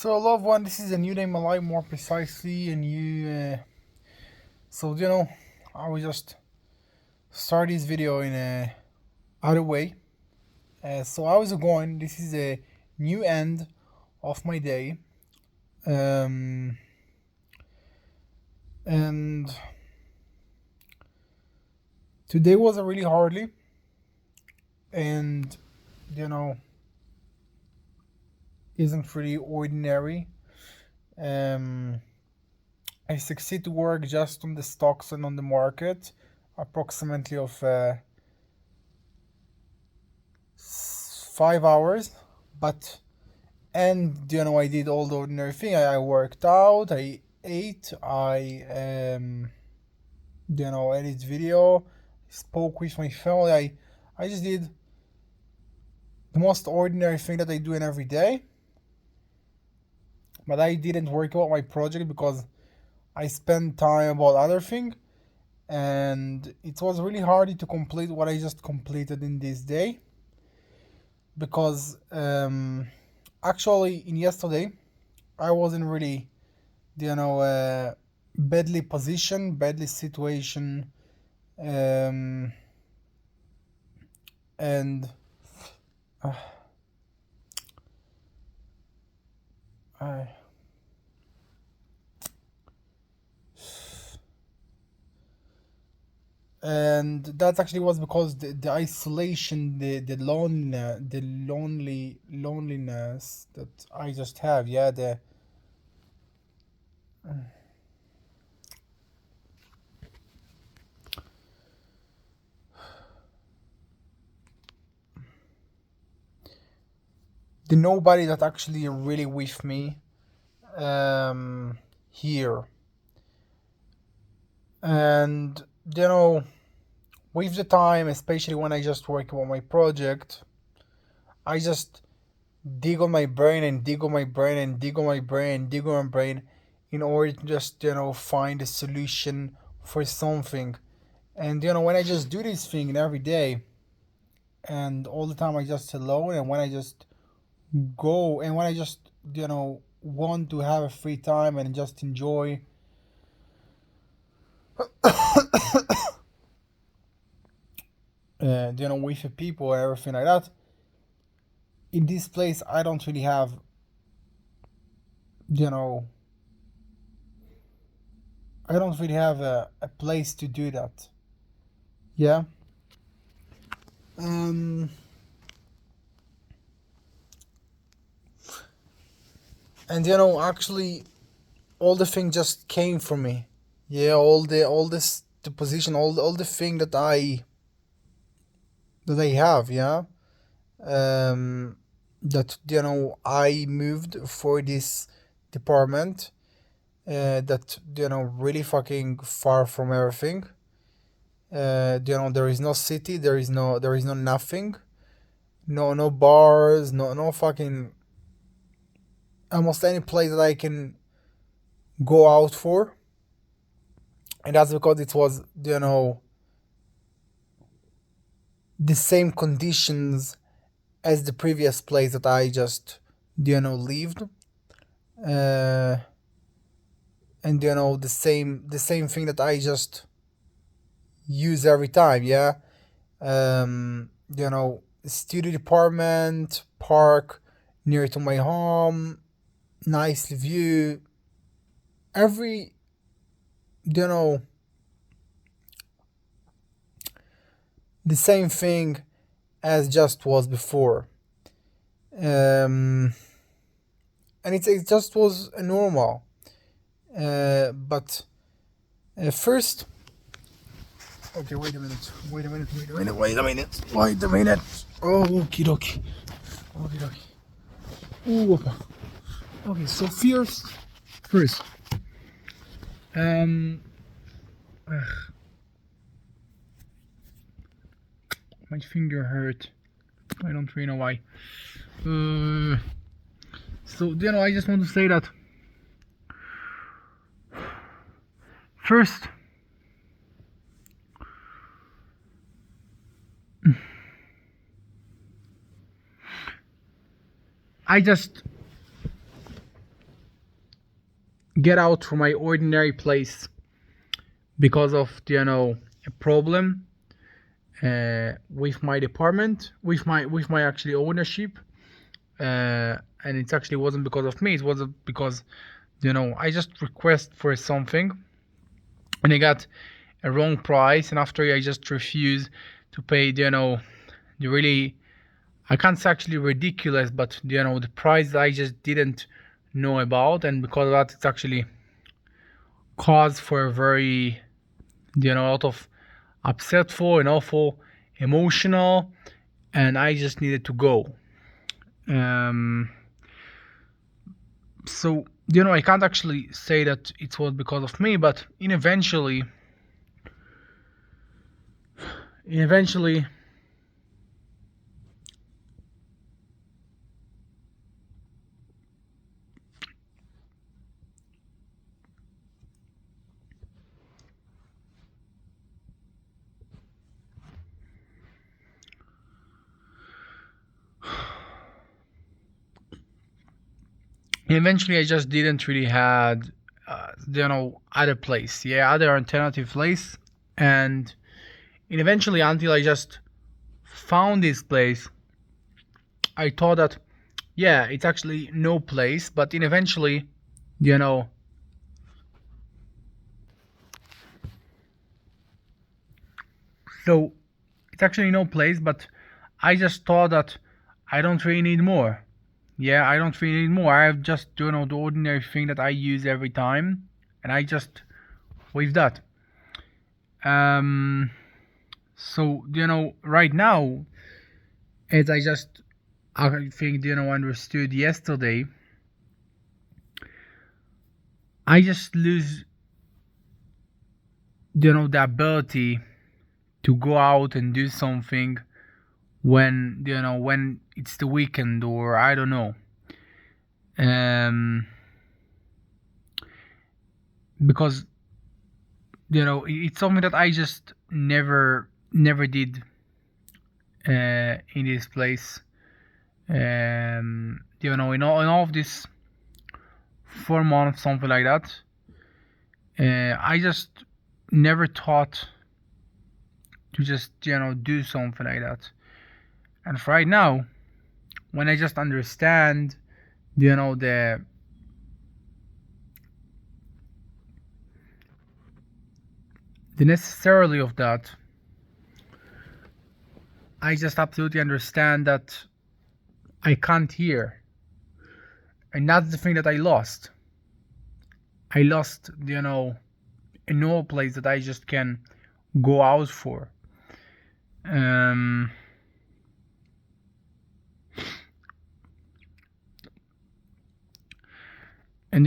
So, loved one, this is a new day in my life, more precisely, a new. So, I will just start this video in a other way. So, how's it going? This is a new end of my day, um, and today was a really hardly, and you know, isn't really ordinary. Um, I succeed to work just on the stocks and on the market, approximately of 5 hours, but I did all the ordinary thing. I worked out, I ate, I edit video, spoke with my family. I just did the most ordinary thing that I do in every day. But I didn't work about my project because I spent time about other thing, and it was really hard to complete what I just completed in this day because actually in yesterday I wasn't really badly position, badly situation, um, and uh, I, and that actually was because the isolation, the loneliness that I just have. Yeah, the nobody that actually really with me here, and with the time, especially when I just work on my project, I just dig on my brain and dig on my brain and dig on my brain and dig on my brain in order to just find a solution for something. And when I just do this thing every day and all the time I just alone, and when I just go and when I just want to have a free time and just enjoy with the people and everything like that, in this place I don't really have you know I don't really have a place to do that. Yeah. um and actually all the thing just came from me. Yeah, all this the position, all the thing that I have. Yeah. um that I moved for this department, that really fucking far from everything. There is no city, there is no nothing, no bars, no fucking almost any place that I can go out for. And that's because it was the same conditions as the previous place that I just lived. uh and the same thing that I just use every time. Yeah. Studio department, park near to my home, nice view, every you know the same thing as just was before. um and it just was normal. But first, okay, wait a minute. Oh, okie dokie. Okie dokie. Ooh, okay, so first, um ugh, my finger hurt. I don't really know why. uh so I just want to say that first, I just get out from my ordinary place because of a problem with my department, with my actually ownership, and it actually wasn't because of me. It was because I just request for something and I got a wrong price, and after I just refused to pay the really, I can't say actually ridiculous, but the price that I just didn't know about, and because of that it's actually caused for a very a lot of upsetful and awful emotional, and I just needed to go. um so I can't actually say that it was because of me, but eventually I just didn't really had other place, other alternative place. And eventually, until I just found this place, I thought that it's actually no place, but then eventually, you know so it's actually no place, but I just thought that I don't really need more. I don't really need more. I have just the ordinary thing that I use every time, and I just with that. So right now, as I just I think understood yesterday, I just lose the ability to go out and do something when when it's the weekend, or I don't know. um because it's something that I just never did in this place. In all of this 4 months, something like that. I just never thought to just do something like that. And for right now, when I just understand the necessarily of that, I just absolutely understand that I can't hear. And that's the thing that I lost. I lost a normal place that I just can go out for. um and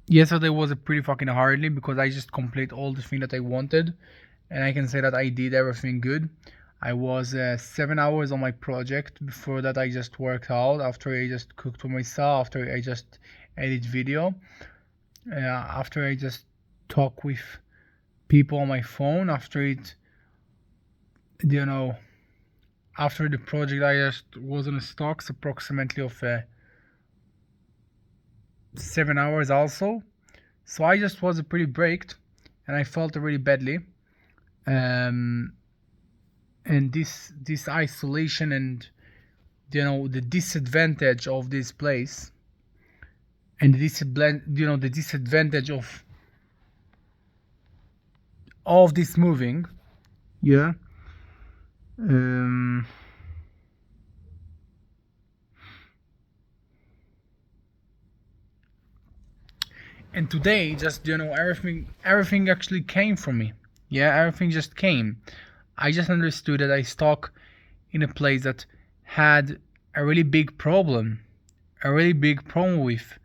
yesterday was a pretty fucking hardly, because I just complete all the thing that I wanted, and I can say that I did everything good. I was 7 hours on my project. Before that, I just worked out. After, I just cooked for myself. After, I just edit video. After, I just talk with people on my phone. After it, after the project, I just was on stocks approximately of 7 hours also. So I just was pretty breaked, and I felt really badly. And this isolation, and the disadvantage of this place, and the disadvantage of all of this moving. Yeah. um and today, just everything actually came from me. Everything just came. I just understood that I stuck in a place that had a really big problem, with.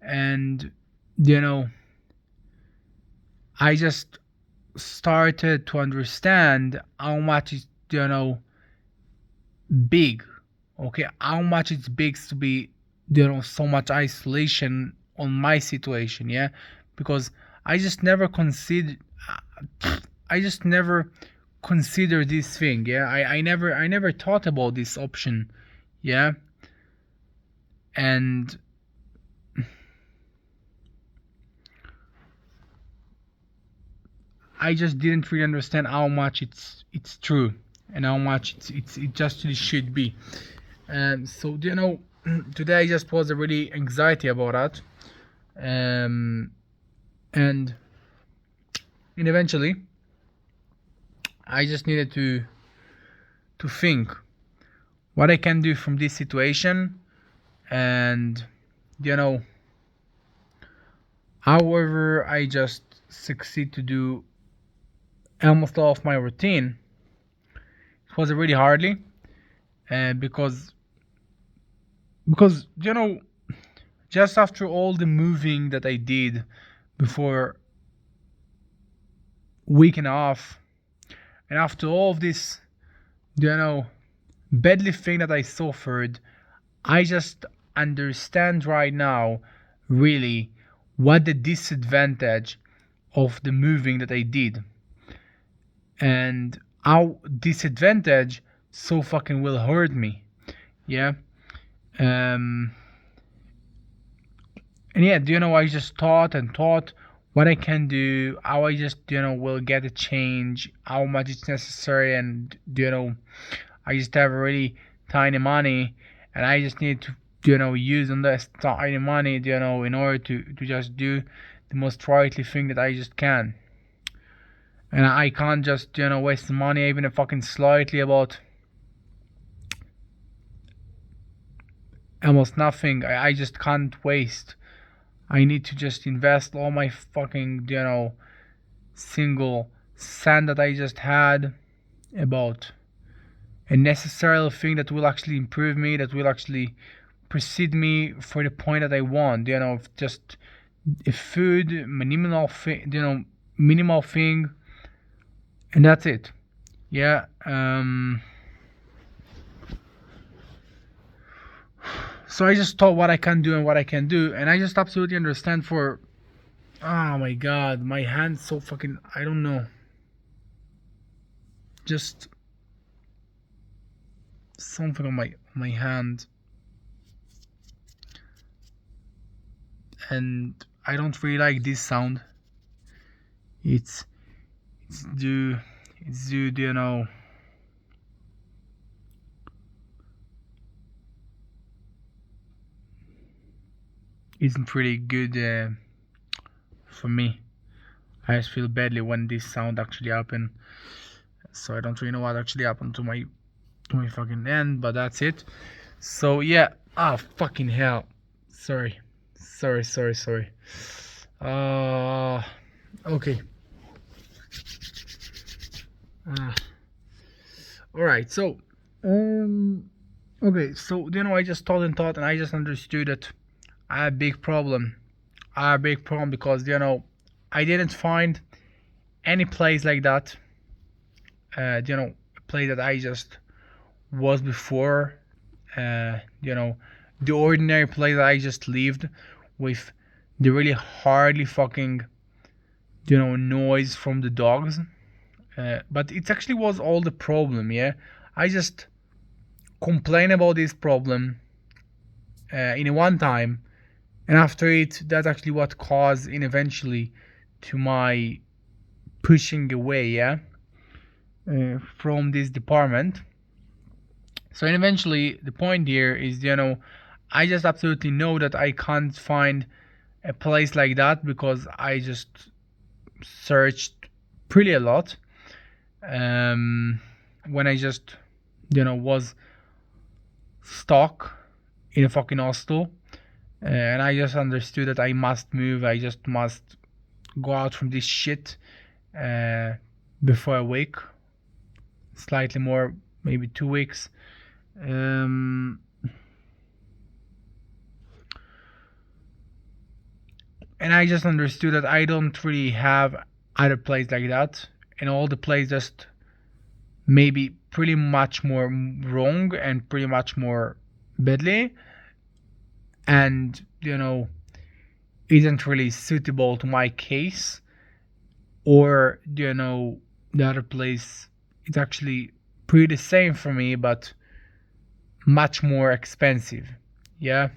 And I just started to understand how much is big. Okay, how much it's big to be so much isolation on my situation. Because I just never considered I just never considered this thing. I never thought about this option. Yeah. And I just didn't really understand how much it's true and how much it just really should be. So today I just was really anxiety about that. Um, and eventually I just needed to think what I can do from this situation, and you know however I just succeed to do almost all of my routine. It was really hardly, because just after all the moving that I did before week and a half, and after all of this, you know badly thing that I suffered, I just understand right now really what the disadvantage of the moving that I did, and how disadvantage so fucking will hurt me. Yeah. Um and yeah, I just thought and thought what I can do, how I just will get a change, how much it's necessary, and I just have really tiny money, and I just need to use on this tiny money in order to just do the most rightly thing that I just can. And I can't just waste money even if fucking slightly about almost nothing. I just can't waste. I need to just invest all my fucking single cent that I just had about a necessary thing that will actually improve me, that will actually precede me for the point that I want. Just a food, minimal thing, minimal thing, and that's it. Yeah. So I just thought what I can do and what I can do, and I just absolutely understand for. Oh my god, my hand's so fucking. I don't know. Just something on my hand, and I don't really like this sound. It's due isn't really good for me. I just feel badly when this sound actually happened, so I don't really know what actually happened to my fucking end, but that's it. So yeah, fucking hell. Sorry. Uh okay. Alright, so okay, so I just thought and thought, and I just understood that I have a big problem. I have a big problem because I didn't find any place like that. A place that I just was before. The ordinary place that I just lived with the really hardly fucking noise from the dogs. But it actually was all the problem. Yeah, I just complain about this problem in one time, and after it, that's actually what caused in eventually to my pushing away. Yeah, from this department. So eventually, the point here is, I just absolutely know that I can't find a place like that because I just searched pretty a lot. When I just, was stuck in a fucking hostel, and I just understood that I must move. I just must go out from this shit before a week, slightly more, maybe 2 weeks. And I just understood that I don't really have other place like that, and all the place just maybe pretty much more wrong and pretty much more badly, and isn't really suitable to my case, or the other place is actually pretty the same for me but much more expensive. Yeah.